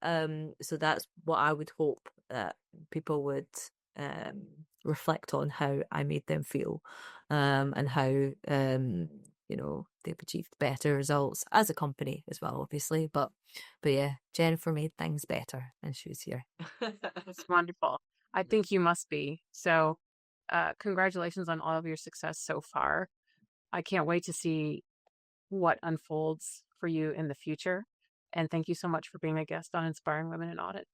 So that's what I would hope that people would reflect on, how I made them feel, and how they've achieved better results as a company as well, obviously. But yeah, Jennifer made things better and she was here. That's wonderful. I think you must be. So congratulations on all of your success so far. I can't wait to see what unfolds for you in the future. And thank you so much for being a guest on Inspiring Women in Audit.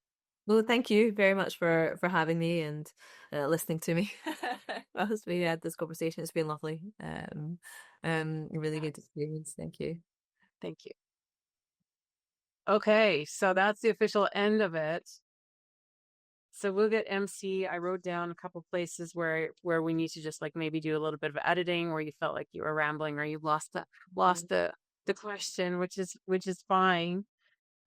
Well, thank you very much for having me and listening to me. Whilst we had this conversation, it's been lovely. Really good experience. Thank you. Thank you. Okay, so that's the official end of it. So we'll get MC. I wrote down a couple places where we need to just like maybe do a little bit of editing, where you felt like you were rambling or you lost the question, which is fine.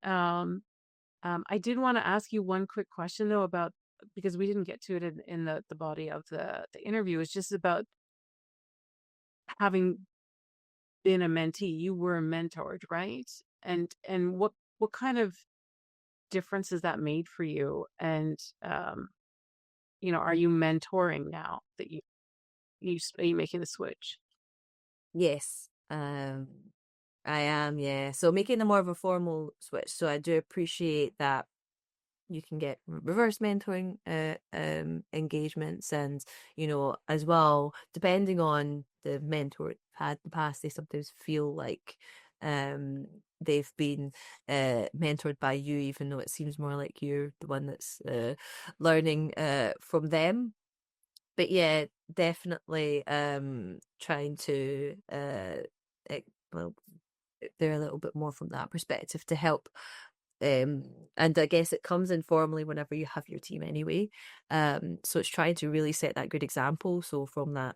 I did want to ask you one quick question though about, because we didn't get to it in the body of the interview. It's just about having been a mentee. You were mentored, right? And what kind of difference has that made for you? And are you mentoring now that are you making the switch? Yes, I am. Yeah, so making a more of a formal switch. So I do appreciate that you can get reverse mentoring engagements, and as well, depending on the mentor had in the past, they sometimes feel like they've been mentored by you, even though it seems more like you're the one that's learning from them. But yeah, definitely trying to they're a little bit more from that perspective to help. And I guess it comes informally whenever you have your team anyway. So it's trying to really set that good example. So from that,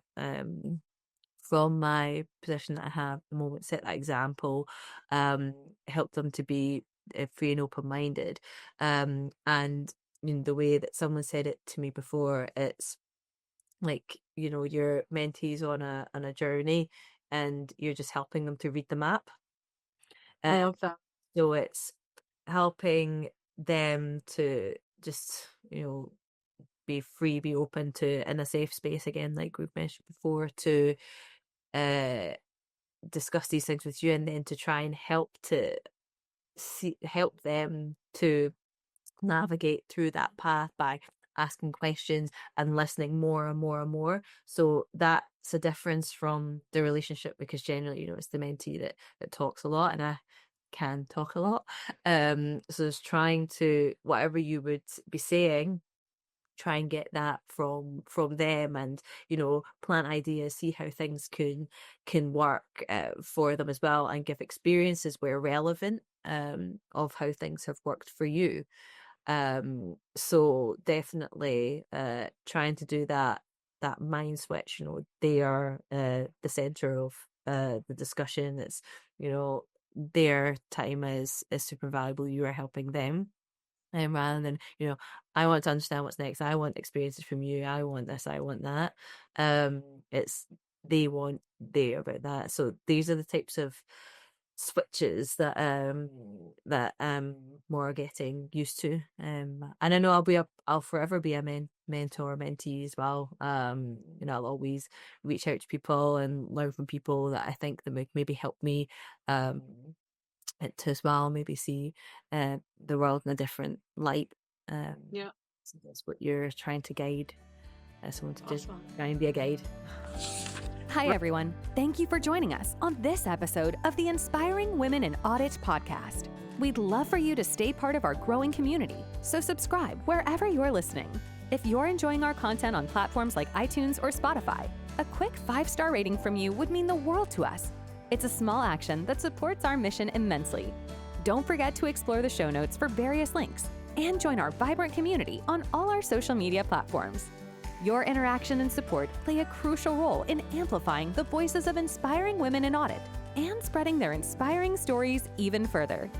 from my position that I have at the moment, set that example, help them to be free and open-minded. And the way that someone said it to me before, it's like, your mentees on a journey and you're just helping them to read the map. I love that. So it's helping them to just, be free, be open to, in a safe space again, like we've mentioned before, to discuss these things with you, and then to try and help them to navigate through that path by asking questions and listening more and more and more. So that's a difference from the relationship, because generally, it's the mentee that talks a lot, and I can talk a lot. So it's trying to, whatever you would be saying, try and get that from them, and plant ideas, see how things can work for them as well, and give experiences where relevant of how things have worked for you. So definitely trying to do that mind switch. They are the center of the discussion. It's their time is super valuable. You are helping them, and rather than I want to understand what's next, I want experiences from you, I want this, I want that. It's they about that. So these are the types of switches that I'm more getting used to, and I know I'll forever be a mentor, mentee as well. I'll always reach out to people and learn from people that I think that maybe help me to as well, maybe see the world in a different light. Yeah, so that's what you're trying to guide someone to awesome. just try and be a guide. Hi, everyone. Thank you for joining us on this episode of the Inspiring Women in Audit podcast. We'd love for you to stay part of our growing community, so subscribe wherever you're listening. If you're enjoying our content on platforms like iTunes or Spotify, a quick 5-star rating from you would mean the world to us. It's a small action that supports our mission immensely. Don't forget to explore the show notes for various links and join our vibrant community on all our social media platforms. Your interaction and support play a crucial role in amplifying the voices of inspiring women in audit and spreading their inspiring stories even further.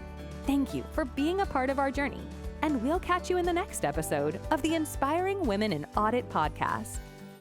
Thank you for being a part of our journey, and we'll catch you in the next episode of the Inspiring Women in Audit podcast.